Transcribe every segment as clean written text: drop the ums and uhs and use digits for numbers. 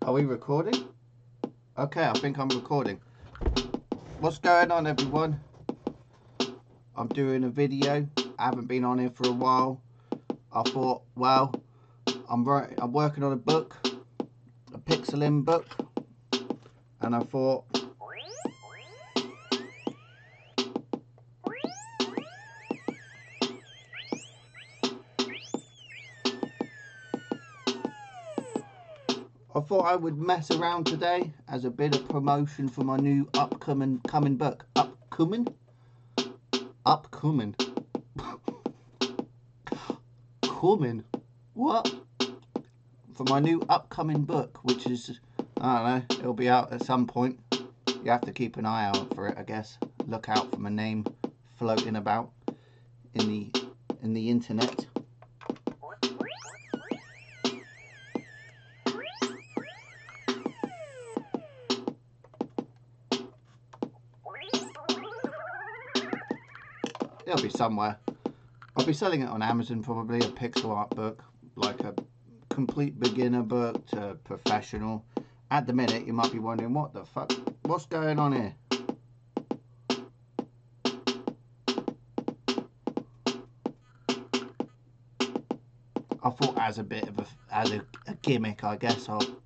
Are we recording? Okay, I think I'm recording. What's going on, everyone? I'm doing a video. I haven't been on here for a while. I thought, well, I'm working on a book, a pixeling book, and I thought, I would mess around today as a bit of promotion for my new upcoming book. Upcoming? Coming? What? For my new upcoming book, which is, I don't know, it'll be out at some point. You have to keep an eye out for it, I guess. Look out for my name floating about in the internet. It'll be somewhere. I'll be selling it on Amazon, probably, a pixel art book, like a complete beginner book to professional. At the minute, you might be wondering, what the fuck? What's going on here? I thought as a bit of a gimmick, I guess I'll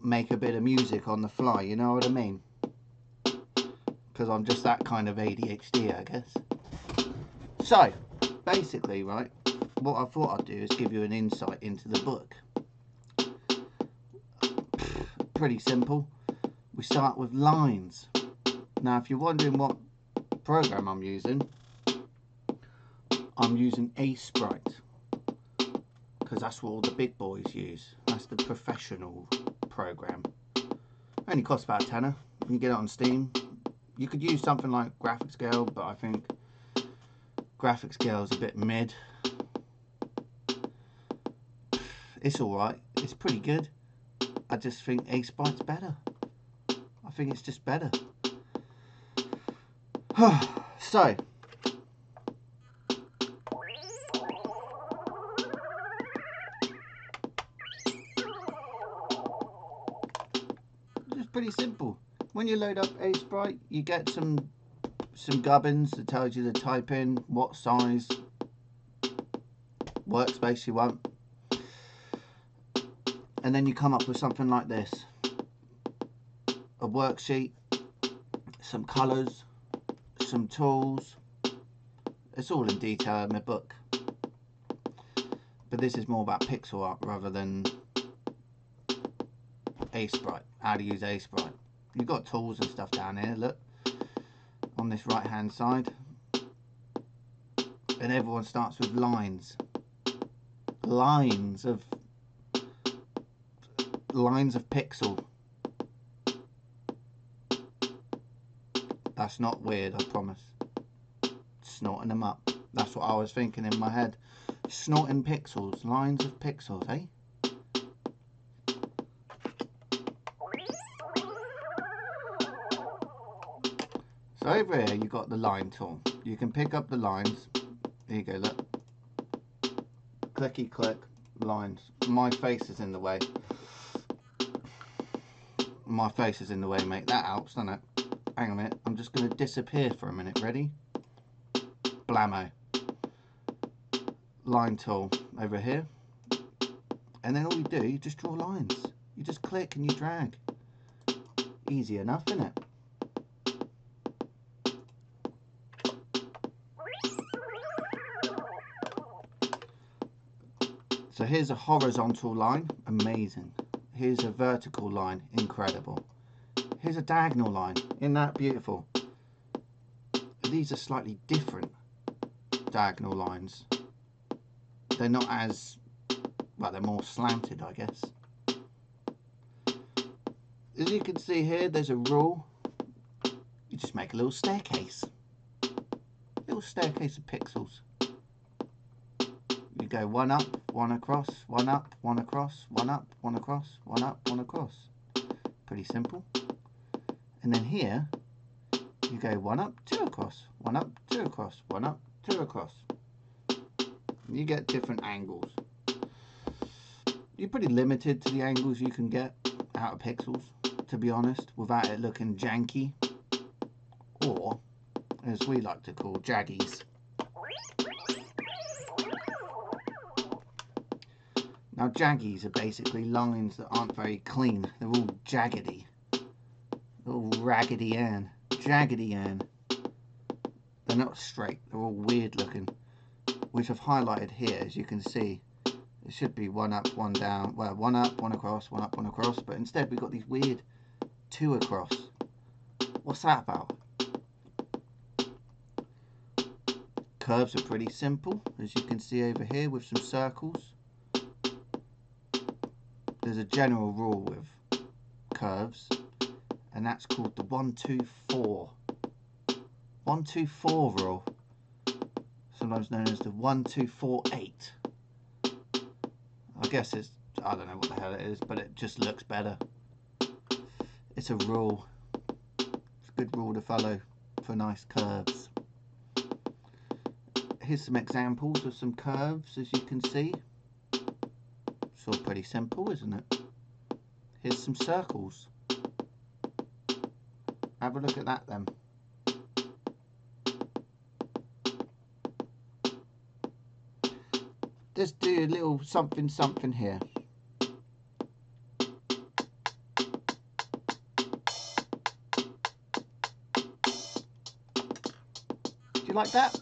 make a bit of music on the fly, you know what I mean? Because I'm just that kind of ADHD, I guess. So, basically, right, what I thought I'd do is give you an insight into the book. Pretty simple. We start with lines. Now, if you're wondering what program I'm using Sprite, because that's what all the big boys use. That's the professional program. Only costs about a tenner. You can get it on Steam. You could use something like GraphicsGale, but I think GraphicsGale is a bit mid. It's alright. It's pretty good. I just think Sprite's better. I think it's just better. So, it's pretty simple. When you load up Sprite, you get some gubbins that tells you to type in what size workspace you want, and then you come up with something like this: a worksheet, some colours, some tools. It's all in detail in my book, but this is more about pixel art rather than Sprite, how to use Sprite. You've got tools and stuff down here, look, on this right hand side, and everyone starts with lines of pixel. That's not weird, I promise. Snorting them up. That's what I was thinking in my head. Snorting pixels, lines of pixels, eh? So over here you've got the line tool. You can pick up the lines. Here you go, look. Clicky click, lines. My face is in the way. My face is in the way, mate. That helps, doesn't it? Hang on a minute. I'm just going to disappear for a minute. Ready? Blammo. Line tool over here. And then all you do, you just draw lines. You just click and you drag. Easy enough, isn't it? So here's a horizontal line, amazing. Here's a vertical line, incredible. Here's a diagonal line, isn't that beautiful? These are slightly different diagonal lines. They're not as, well, they're more slanted, I guess. As you can see here, there's a rule. You just make a little staircase. Little staircase of pixels. You go one up, one across, one up, one across, one up, one across, one up, one across. Pretty simple. And then here, you go one up, two across, one up, two across, one up, two across. You get different angles. you're pretty limited to the angles you can get out of pixels, to be honest, without it looking janky, or as we like to call jaggies. Now jaggies are basically lines that aren't very clean. They're all jaggedy. They're all Raggedy Ann. Jaggedy Ann. They're not straight. They're all weird looking. Which I've highlighted here, as you can see. It should be one up, one down. Well, one up, one across, one up, one across. But instead we've got these weird two across. What's that about? Curves are pretty simple, as you can see over here with some circles. There's a general rule with curves, and that's called the 1-2-4. 1-2-4 rule, sometimes known as the 1-2-4-8. I guess it's, I don't know what the hell it is, but it just looks better. It's a rule. It's a good rule to follow for nice curves. Here's some examples of some curves, as you can see. It's all pretty simple, isn't it? Here's some circles. Have a look at that then. Just do a little something something here. Do you like that?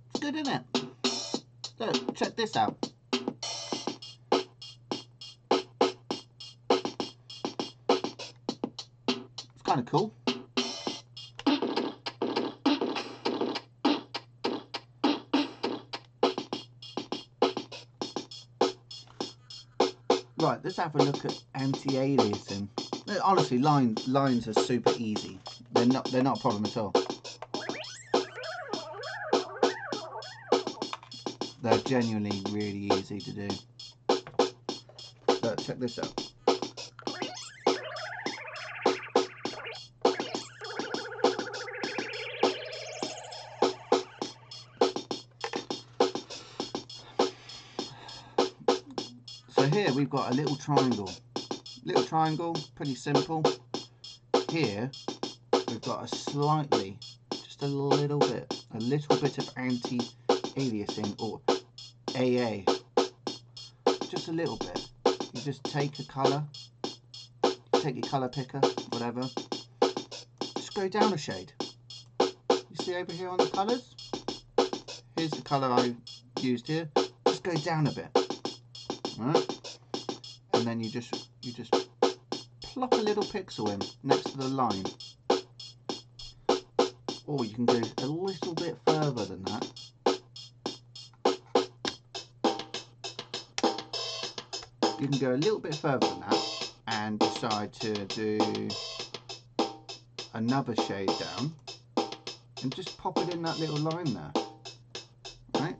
It's good, isn't it? So, check this out. It's kind of cool. Right, let's have a look at anti-aliasing. Honestly, lines are super easy. They're not a problem at all. They're genuinely really easy to do. But check this out. So here we've got a little triangle. Little triangle, pretty simple. Here we've got a slightly, just a little bit of anti-aliasing, or AA. Just a little bit. You just take a colour, take your colour picker, whatever. Just go down a shade. You see over here on the colours? Here's the colour I used here. Just go down a bit. Alright? And then you just plop a little pixel in next to the line. Or you can go a little bit further than that. You can go a little bit further than that and decide to do another shade down and just pop it in that little line there. Right?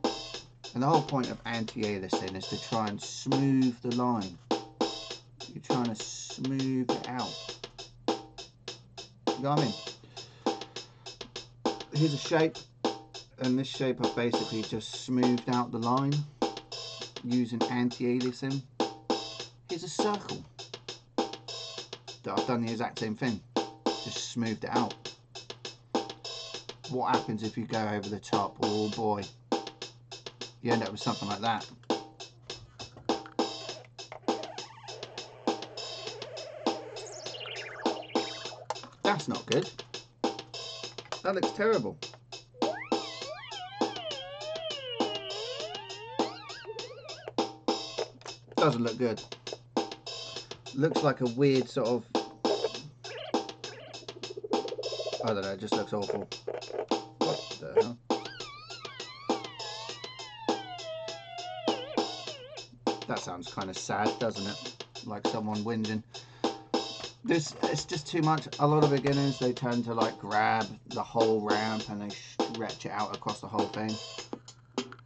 And the whole point of anti-aliasing is to try and smooth the line. You're trying to smooth it out. You know what I mean? Here's a shape, and this shape I've basically just smoothed out the line using anti-aliasing. Here's a circle that I've done the exact same thing, just smoothed it out. What happens if you go over the top? Oh boy, you end up with something like that. That's not good. That looks terrible. Doesn't look good. Looks like a weird sort of, I don't know, it just looks awful. What the hell? That sounds kind of sad, doesn't it? Like someone whinging. It's just too much. A lot of beginners, they tend to like grab the whole ramp and they stretch it out across the whole thing,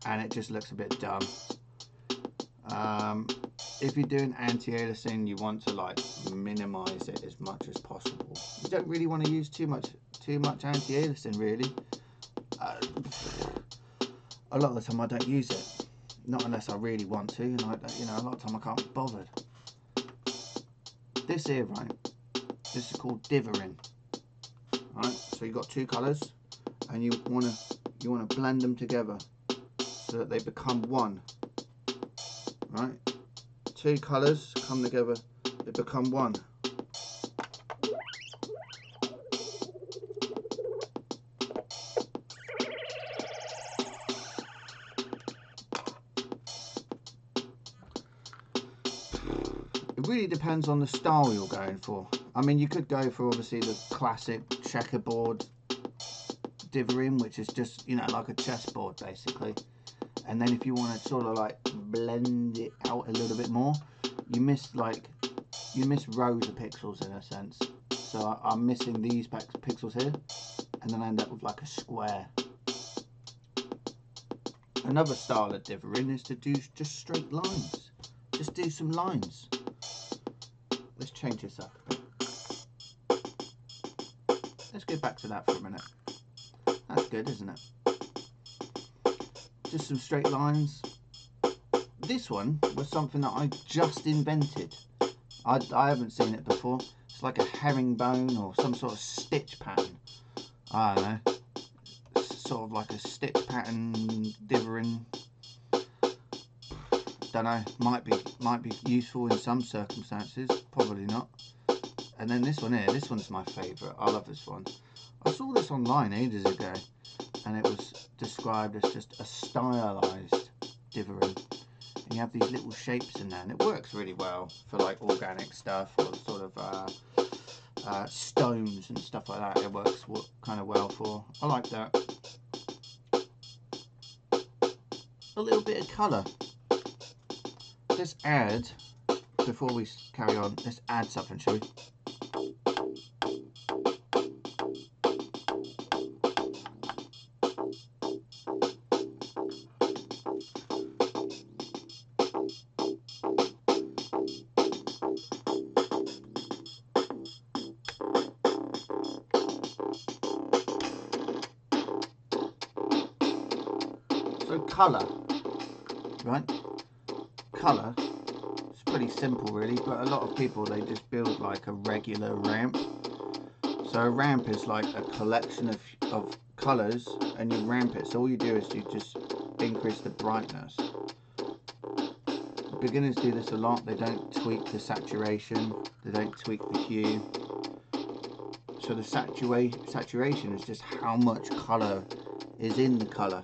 and it just looks a bit dumb. If you're doing anti-aliasing, you want to like minimize it as much as possible. You don't really want to use too much anti-aliasing, really. a lot of the time I don't use it, not unless I really want to, and a lot of the time I can't be bothered. This here, right, this is called dithering. Right, so you've got two colours, and you wanna blend them together so that they become one. Right, two colours come together, they become one. It really depends on the style you're going for. I mean, you could go for obviously the classic checkerboard dithering, which is just, like a chessboard basically. And then if you want to sort of like blend it out a little bit more, you miss rows of pixels in a sense. So I'm missing these pixels here, and then I end up with like a square. Another style of dithering is to do just straight lines. Just do some lines. Let's change this up a bit. Let's go back to that for a minute. That's good, isn't it? Just some straight lines. This one was something that I just invented. I haven't seen it before. It's like a herringbone or some sort of stitch pattern. I don't know. It's sort of like a stitch pattern dithering. Don't know. Might be useful in some circumstances. Probably not. And then this one here. This one's my favourite. I love this one. I saw this online ages ago, and it was described as just a stylised dithering. And you have these little shapes in there, and it works really well for like organic stuff or sort of stones and stuff like that. It works kind of well for. I like that. A little bit of colour. Let's add, before we carry on, let's add something, shall we? So colour, right? Colour, it's pretty simple really, but a lot of people, they just build like a regular ramp. So a ramp is like a collection of colours, and you ramp it. So all you do is you just increase the brightness. Beginners do this a lot. They don't tweak the saturation, they don't tweak the hue. So the saturation is just how much colour is in the colour.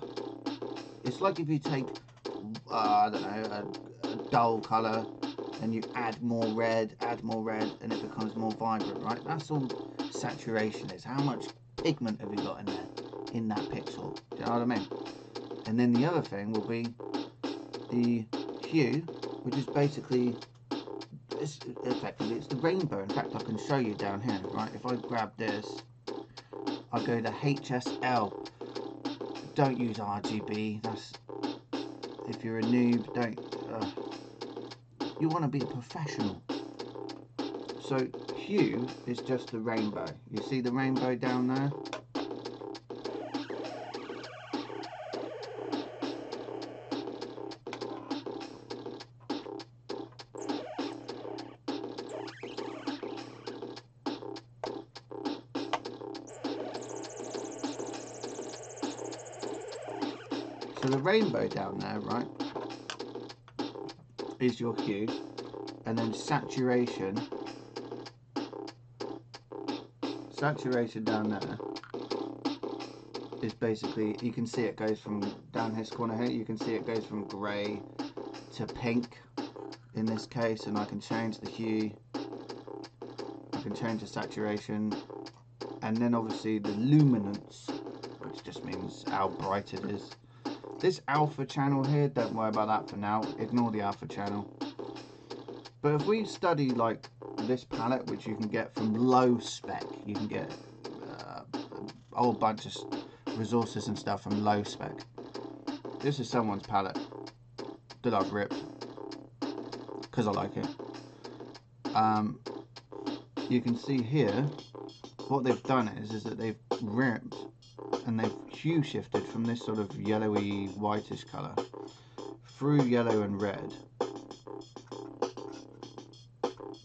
It's like if you take, I don't know, a dull colour, and you add more red, and it becomes more vibrant, right? That's all saturation is. How much pigment have you got in there, in that pixel? Do you know what I mean? And then the other thing will be the hue, which is basically, effectively, it's the rainbow. In fact, I can show you down here, right? If I grab this, I go to HSL. Don't use RGB. That's, if you're a noob, don't. You want to be a professional. So hue is just the rainbow. You see the rainbow down there? So the rainbow down there, right, is your hue, and then saturation down there is basically, you can see it goes from down this corner here, you can see it goes from grey to pink in this case, and I can change the hue, I can change the saturation, and then obviously the luminance, which just means how bright it is. This alpha channel here, don't worry about that for now, ignore the alpha channel. But if we study like this palette, which you can get from low spec, you can get a whole bunch of resources and stuff from low spec. This is someone's palette that I've ripped because I like it. You can see here what they've done is that they've ripped and they've hue shifted from this sort of yellowy whitish colour through yellow and red.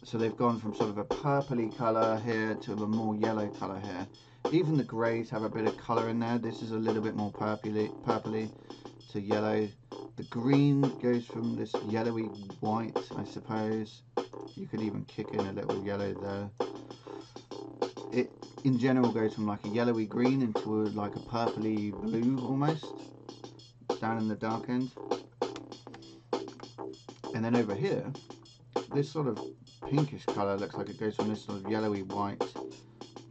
So they've gone from sort of a purpley colour here to a more yellow colour here. Even the greys have a bit of colour in there. This is a little bit more purpley to yellow. The green goes from this yellowy white, I suppose. You could even kick in a little yellow there. It in general goes from like a yellowy green into like a purpley blue almost, down in the dark end. And then over here, this sort of pinkish colour looks like it goes from this sort of yellowy white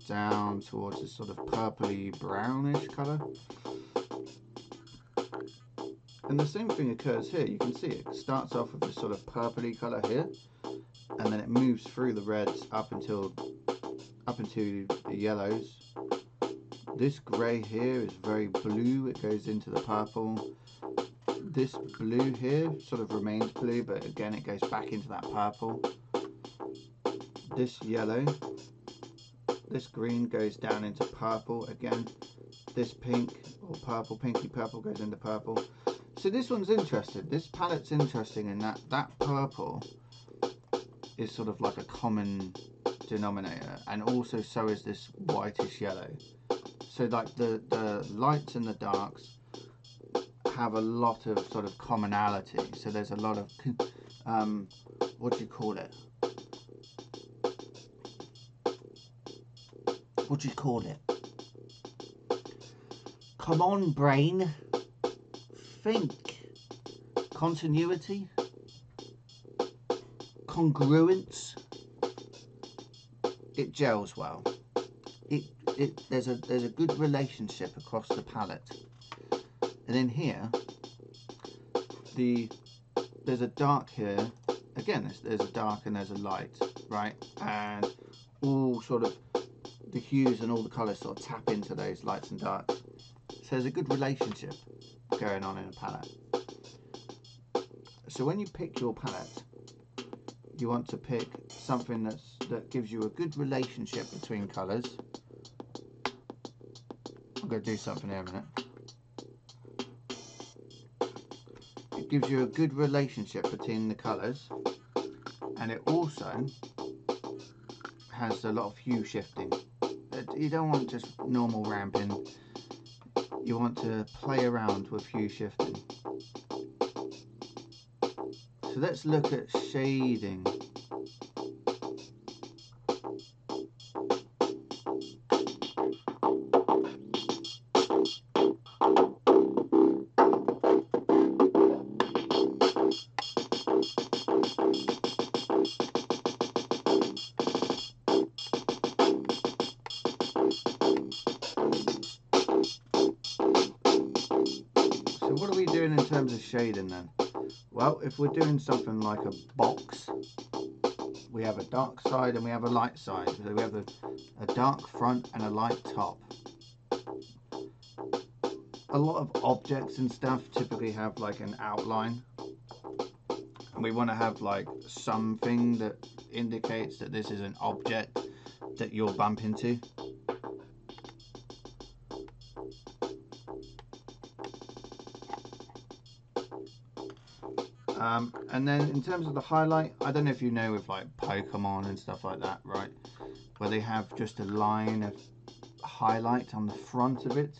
down towards this sort of purpley brownish colour. And the same thing occurs here. You can see it starts off with this sort of purpley colour here, and then it moves through the reds up into the yellows. This grey here is very blue, it goes into the purple. This blue here sort of remains blue, but again it goes back into that purple. This yellow, this green goes down into purple again. This pink or purple, pinky purple goes into purple. So this one's interesting. This palette's interesting in that purple is sort of like a common denominator, and also so is this whitish yellow. So like the lights and the darks have a lot of sort of commonality. So there's a lot of what do you call it? What do you call it? Come on, brain. Think. Continuity. Congruence. It gels well. There's a good relationship across the palette. And then here, there's a dark here. Again, there's a dark and there's a light, right? And all sort of the hues and all the colours sort of tap into those lights and darks. So there's a good relationship going on in a palette. So when you pick your palette, you want to pick something that gives you a good relationship between colours. I'm going to do something here in a minute. It gives you a good relationship between the colours, and it also has a lot of hue shifting. You don't want just normal ramping. You want to play around with hue shifting. So let's look at shading. What are we doing in terms of shading then? Well, if we're doing something like a box, we have a dark side and we have a light side. So we have a dark front and a light top. A lot of objects and stuff typically have like an outline. And we want to have like something that indicates that this is an object that you'll bump into. And then in terms of the highlight, I don't know if you know with like Pokemon and stuff like that, right? Where they have just a line of highlight on the front of it,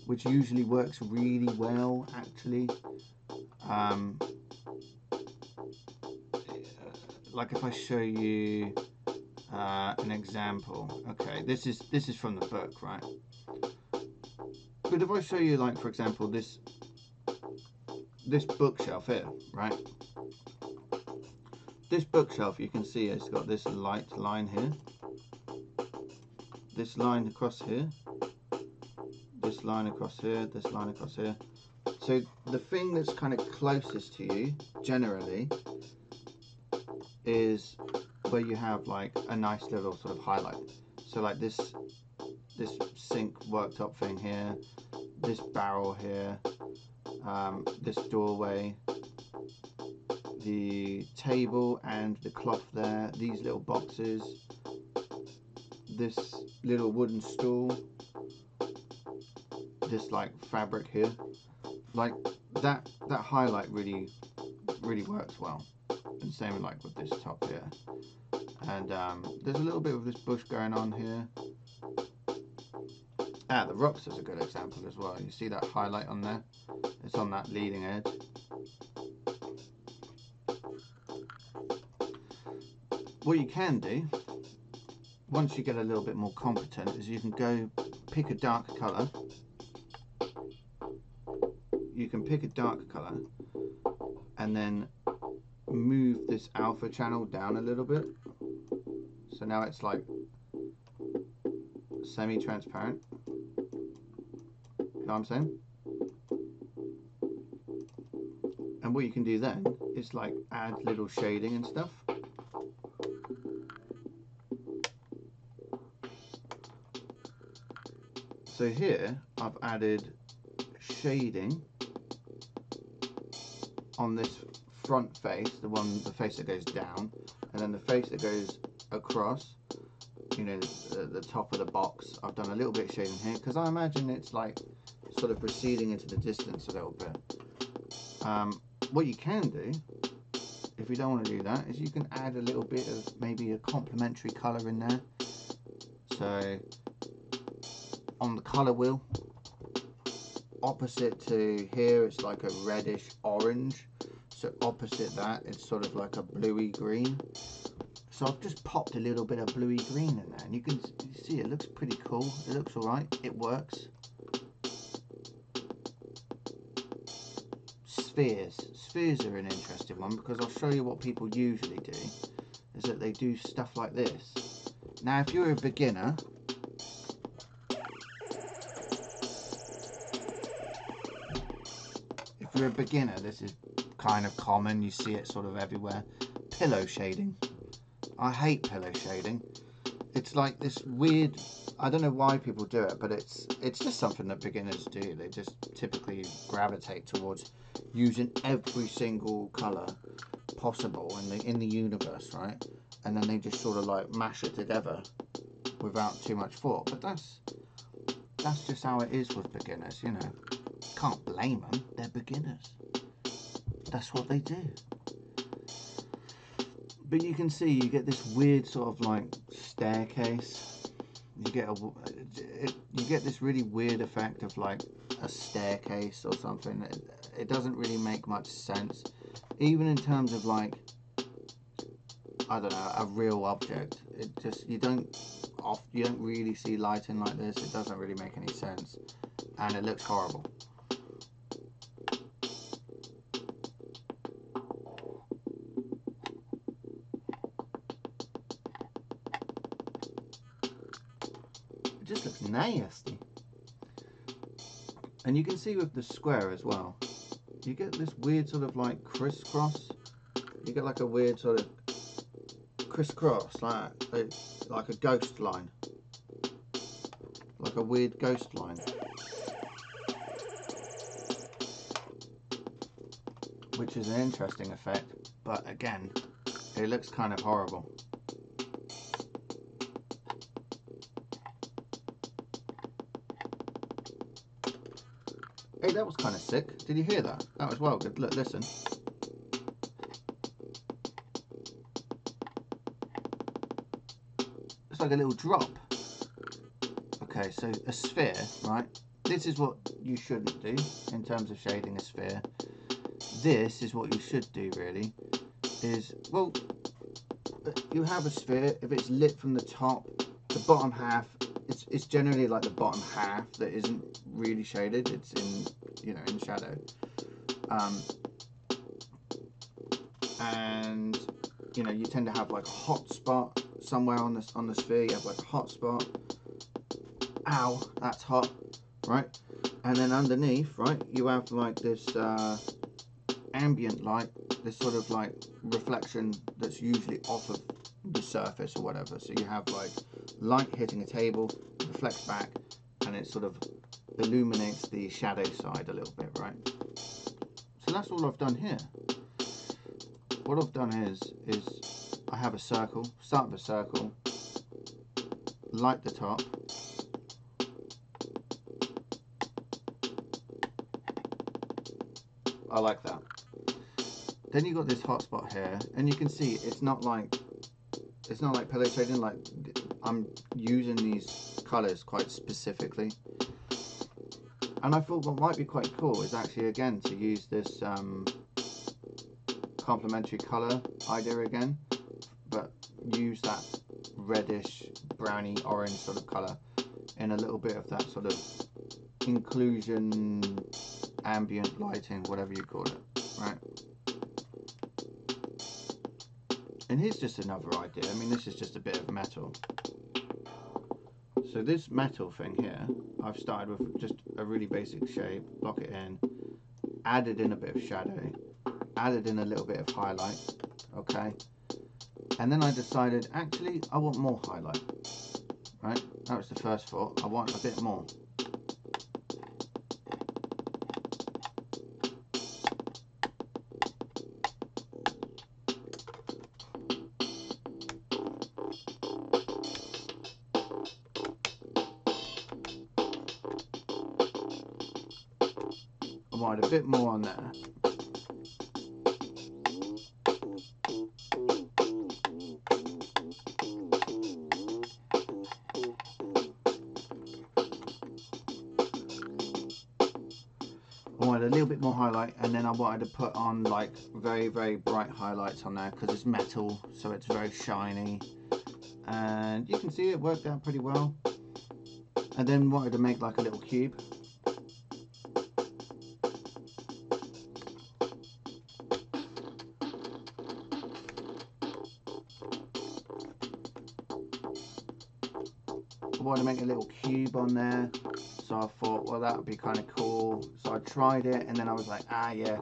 which usually works really well actually. Like if I show you an example, okay, this is from the book, right? But if I show you, like for example, this bookshelf here, right? This bookshelf, you can see it's got this light line here, this line across here, this line across here, this line across here. So the thing that's kind of closest to you generally is where you have like a nice little sort of highlight. So like this sink worktop thing here, this barrel here, this doorway, the table and the cloth there, these little boxes, this little wooden stool, this like fabric here, like that highlight really works well. And same like with this top here. And there's a little bit of this bush going on here. The rocks is a good example as well. You see that highlight on there? It's on that leading edge. What you can do, once you get a little bit more competent, is you can go pick a dark colour. You can pick a dark colour and then move this alpha channel down a little bit. So now it's like semi-transparent. You know what I'm saying? And what you can do then is like add little shading and stuff. So here I've added shading on this front face, the face that goes down, and then the face that goes across, you know, the top of the box. I've done a little bit of shading here because I imagine it's like sort of receding into the distance a little bit. What you can do, if you don't want to do that, is you can add a little bit of maybe a complementary colour in there. So on the colour wheel, opposite to here, it's like a reddish orange. So opposite that, it's sort of like a bluey green. So I've just popped a little bit of bluey green in there, and you can see it looks pretty cool. It looks alright. It works. Spheres. Spheres are an interesting one because I'll show you what people usually do. Is that they do stuff like this. Now, if you're a beginner, this is kind of common. You see it sort of everywhere. Pillow shading. I hate pillow shading. It's like this weird, I don't know why people do it, but it's just something that beginners do. They just typically gravitate towards using every single colour possible in the universe, right? And then they just sort of like mash it together without too much thought. But that's just how it is with beginners, you know. Can't blame them. They're beginners. That's what they do. But you can see you get this weird sort of like staircase. You get this really weird effect of like a staircase or something. It doesn't really make much sense, even in terms of like, I don't know, a real object. It just you don't really see lighting like this. It doesn't really make any sense, and it looks horrible. It just looks nasty. And you can see with the square as well, you get this weird sort of like crisscross. You get like a weird sort of crisscross, like a ghost line, like a weird ghost line, which is an interesting effect. But again, it looks kind of horrible. Hey, that was kind of sick. Did you hear that? That was well good. Look, listen. It's like a little drop. Okay, so a sphere, right? This is what you shouldn't do in terms of shading a sphere. This is what you should do, really. Is, well, you have a sphere. If it's lit from the top, the bottom half, it's generally like the bottom half that isn't really shaded. It's in, you know, in shadow. And you know, you tend to have like a hot spot somewhere on the sphere. You have like a hot spot. Ow, that's hot, right? And then underneath, right, you have like this ambient light, this sort of like reflection that's usually off of the surface or whatever. So you have like light hitting a table, reflects back, and it sort of illuminates the shadow side a little bit, right? So that's all I've done here. What I've done is I have a circle, start with a circle, light the top, I like that. Then you got this hotspot here, and you can see it's not like pillow shading. Like I'm using these colours quite specifically, and I thought what might be quite cool is actually again to use this complementary colour idea again, but use that reddish, browny, orange sort of colour in a little bit of that sort of inclusion, ambient lighting, whatever you call it, right? And here's just another idea. I mean, this is just a bit of metal. So this metal thing here, I've started with just a really basic shape, block it in, added in a bit of shadow, added in a little bit of highlight, okay? And then I decided, actually, I want more highlight, right? That was the first thought. I want a bit more. I wanted a bit more on there. I wanted a little bit more highlight, and then I wanted to put on like very, very bright highlights on there because it's metal, so it's very shiny, and you can see it worked out pretty well. And then wanted to make like a little cube. I wanted to make a little cube on there, so I thought, well, that would be kind of cool. So I tried it, and then I was like, yeah,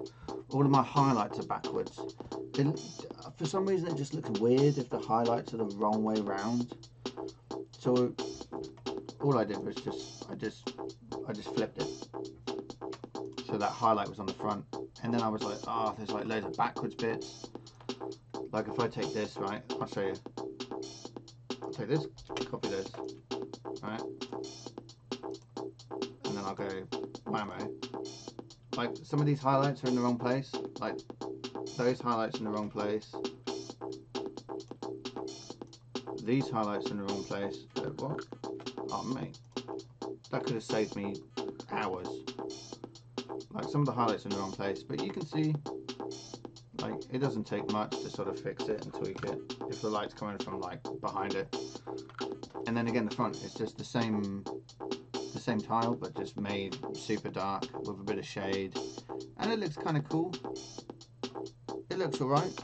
all of my highlights are backwards. For some reason, it just looks weird if the highlights are the wrong way around. So all I did was I just flipped it, so that highlight was on the front. And then I was like, there's like loads of backwards bits. Like if I take this, right, I'll show you. I'll take this, copy this. Right, and then I'll go whammo. Like some of these highlights are in the wrong place, like those highlights in the wrong place, these highlights in the wrong place. What? Oh mate, that could have saved me hours. Like some of the highlights in the wrong place, but you can see like it doesn't take much to sort of fix it and tweak it if the light's coming from like behind it. And then again, the front is just the same tile, but just made super dark with a bit of shade, and it looks kind of cool. It looks alright.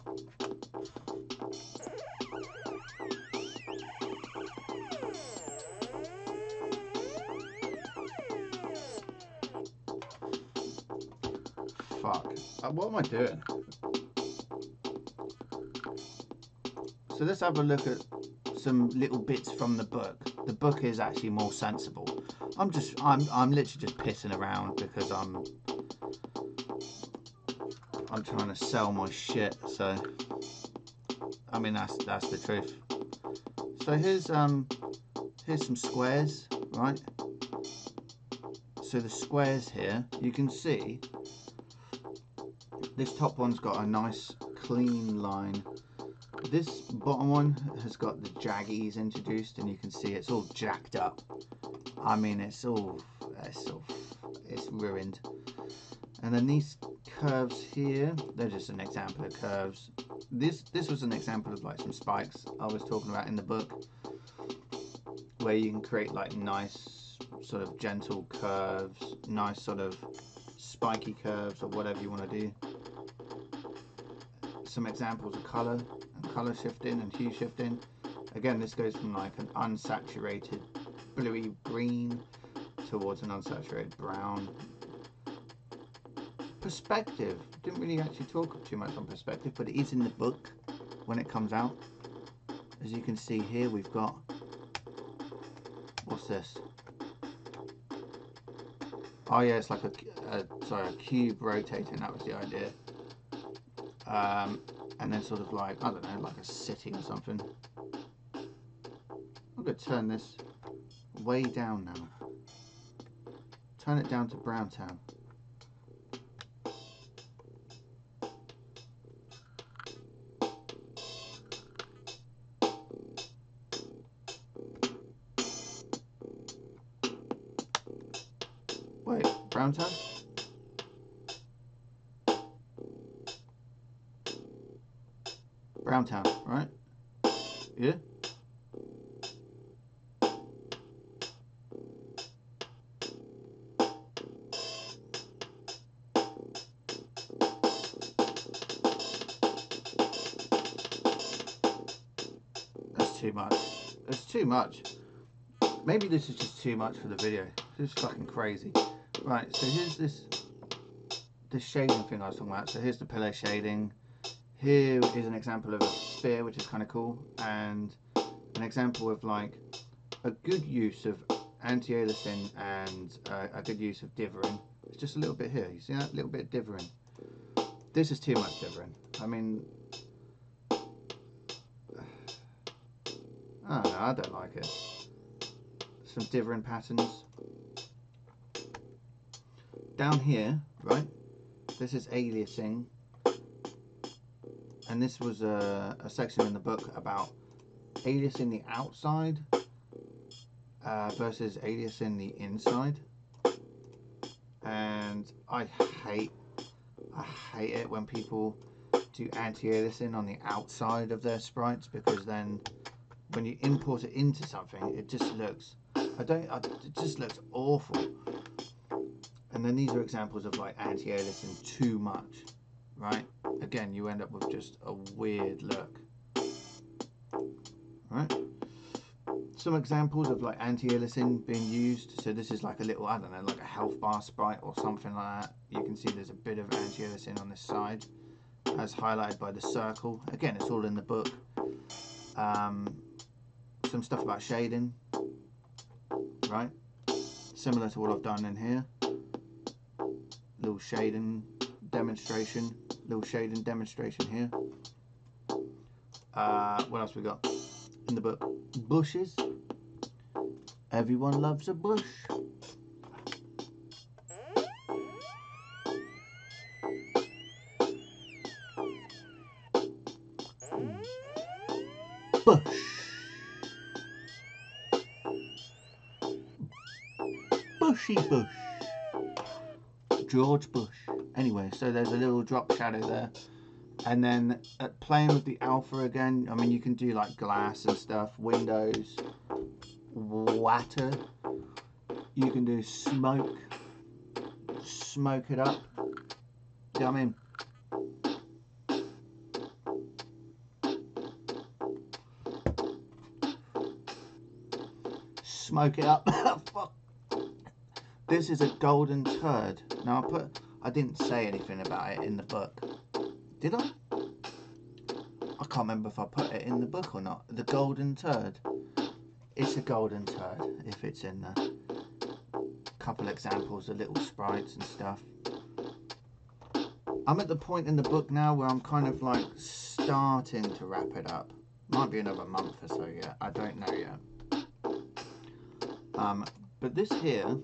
Fuck. What am I doing? So let's have a look at some little bits from the book. The book is actually more sensible. I'm literally just pissing around because I'm trying to sell my shit. So I mean that's the truth. So here's some squares, right? So the squares here, you can see this top one's got a nice clean line. This bottom one has got the jaggies introduced, and you can see it's all jacked up. I mean, it's ruined. And then these curves here, they're just an example of curves. This was an example of like some spikes I was talking about in the book, where you can create like nice sort of gentle curves, nice sort of spiky curves, or whatever you want to do. Some examples of colour and colour shifting and hue shifting. Again, this goes from like an unsaturated bluey green towards an unsaturated brown. Perspective, didn't really actually talk too much on perspective, but it is in the book when it comes out. As you can see here, we've got, what's this? Oh yeah, it's like a cube rotating, that was the idea. And then sort of like, I don't know, like a city or something. I'm going to turn this way down now. Turn it down to brown town. Wait, brown tone? Brown town, right? Yeah? That's too much. That's too much. Maybe this is just too much for the video. This is fucking crazy. Right, so here's this shading thing I was talking about. So here's the pillow shading. Here is an example of a sphere, which is kind of cool, and an example of like a good use of anti-aliasing and a good use of dithering. It's just a little bit here. You see that little bit of dithering? This is too much dithering. I mean, I don't know. I don't like it. Some dithering patterns. Down here, right? This is aliasing. And this was a section in the book about aliasing the outside versus aliasing the inside. And I hate it when people do anti-aliasing on the outside of their sprites, because then when you import it into something, it just looks, it just looks awful. And then these are examples of like anti-aliasing too much, right? Again, you end up with just a weird look. Right? Some examples of like anti-aliasing being used. So this is like a little, I don't know, like a health bar sprite or something like that. You can see there's a bit of anti-aliasing on this side, as highlighted by the circle. Again, it's all in the book. Some stuff about shading, right? Similar to what I've done in here. Little shading demonstration here. What else we got in the book? Bushes. Everyone loves a bush. Bush. Bushy bush. George Bush. Anyway, so there's a little drop shadow there. And then playing with the alpha again, I mean, you can do like glass and stuff, windows, water. You can do smoke it up. See what I mean? Smoke it up. Fuck. This is a golden turd. Now I didn't say anything about it in the book. Did I? I can't remember if I put it in the book or not. The golden turd. It's a golden turd if it's in there. Couple examples of little sprites and stuff. I'm at the point in the book now where I'm kind of like starting to wrap it up. Might be another month or so yet. I don't know yet. But this here,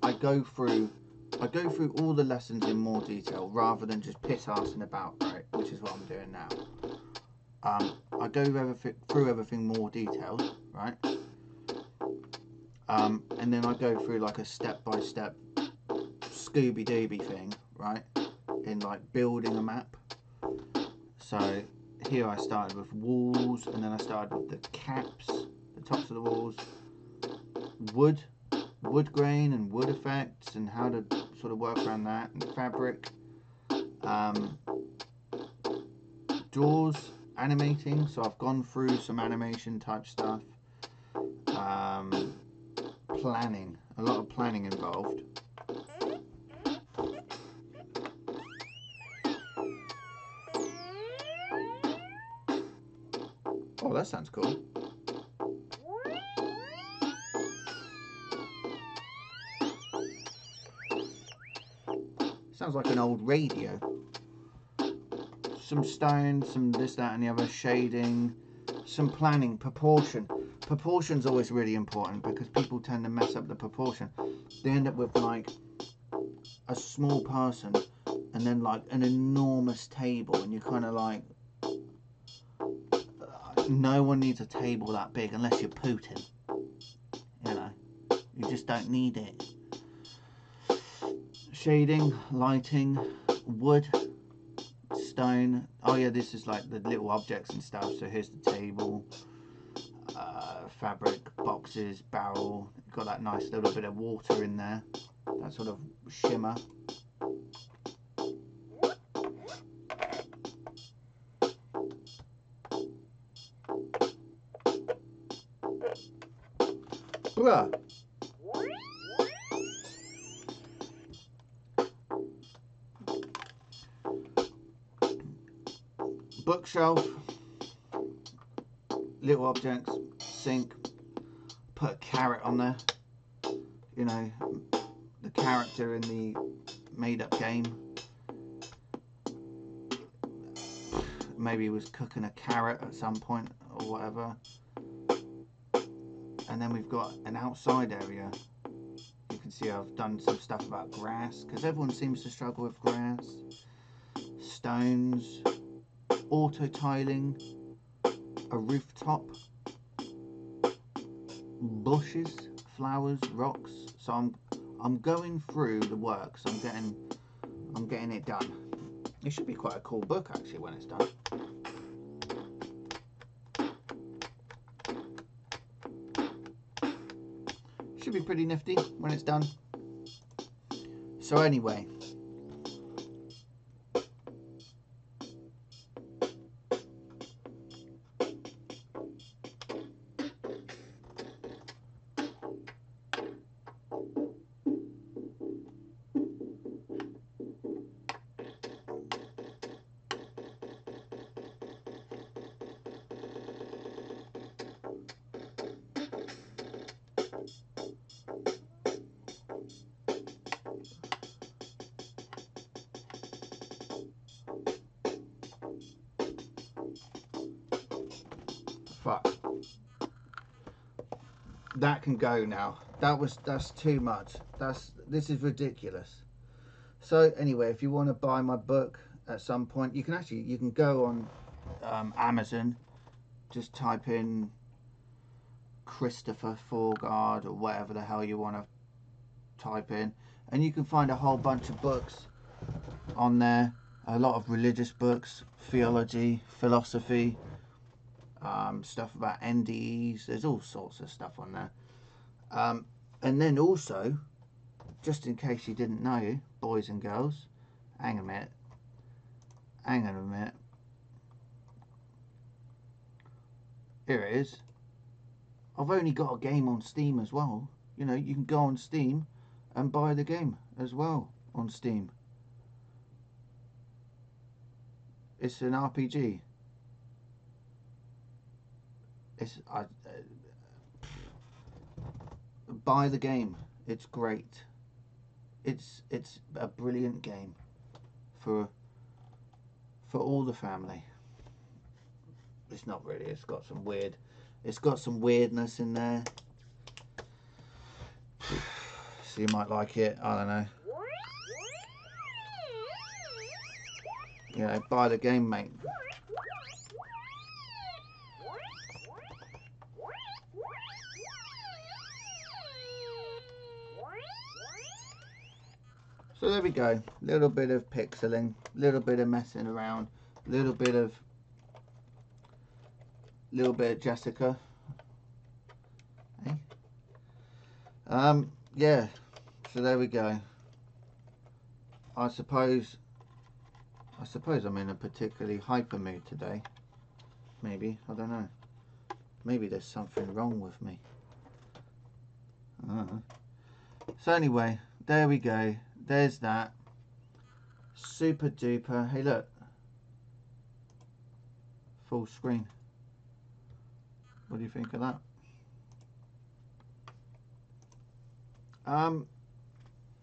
I go through all the lessons in more detail rather than just piss-assing about, right? Which is what I'm doing now. I go through everything more detailed, right? And then I go through like a step-by-step Scooby-Dooby thing, right? In like building a map. So here I started with walls, and then I started with the caps, the tops of the walls, wood grain and wood effects, and how to sort of work around that, and fabric, doors, animating. So I've gone through some animation type stuff, planning, a lot of planning involved. Oh, that sounds cool. Sounds like an old radio. Some stone, some this, that and the other, shading, some planning, proportion. Proportion's always really important because people tend to mess up the proportion. They end up with like a small person and then like an enormous table, and you're kind of like, no one needs a table that big unless you're Putin. You know, you just don't need it. Shading, lighting, wood, stone. Oh yeah, this is like the little objects and stuff. So here's the table, fabric, boxes, barrel. Got that nice little bit of water in there, that sort of shimmer. Bruh. Bookshelf, little objects, sink, put a carrot on there, you know, the character in the made up game, maybe he was cooking a carrot at some point or whatever. And then we've got an outside area. You can see I've done some stuff about grass, because everyone seems to struggle with grass. Stones, auto tiling, a rooftop, bushes, flowers, rocks. So I'm going through the works. I'm getting it done. It should be quite a cool book actually when it's done. Should be pretty nifty when it's done. So anyway, fuck. That can go now. That's too much. This is ridiculous. So anyway, if you want to buy my book at some point, you can go on Amazon, just type in Christopher Forgard or whatever the hell you want to type in, and you can find a whole bunch of books on there. A lot of religious books, theology, philosophy, stuff about NDEs. There's all sorts of stuff on there. And then also, just in case you didn't know, boys and girls, hang on a minute, here it is. I've only got a game on Steam as well. You know, you can go on Steam and buy the game as well on Steam. It's an RPG. Buy the game. It's great. It's a brilliant game for all the family. It's not really. It's got some weirdness in there. So you might like it. I don't know. You know, buy the game, mate. So there we go. Little bit of pixeling, little bit of messing around, little bit of Jessica. Hey? Yeah. So there we go. I suppose I'm in a particularly hyper mood today. Maybe, I don't know. Maybe there's something wrong with me. I don't know. So anyway, there we go. There's that. Super duper. Hey, look. Full screen. What do you think of that?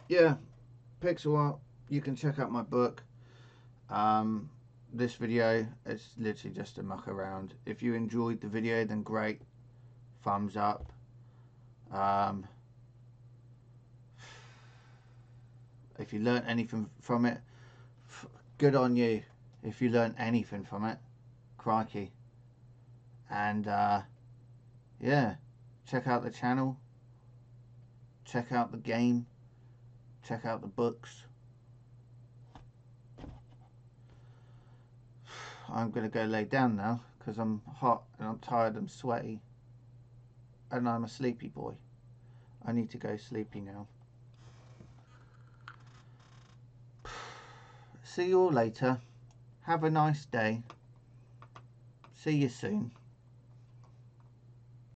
Yeah, pixel art. You can check out my book. This video is literally just a muck around. If you enjoyed the video, then great. Thumbs up. If you learnt anything from it, good on you. If you learnt anything from it, crikey. And yeah, check out the channel. check out the game, check out the books. I'm going to go lay down now because I'm hot and I'm tired and sweaty and I'm a sleepy boy. I need to go sleepy now. See you all later. Have a nice day. See you soon.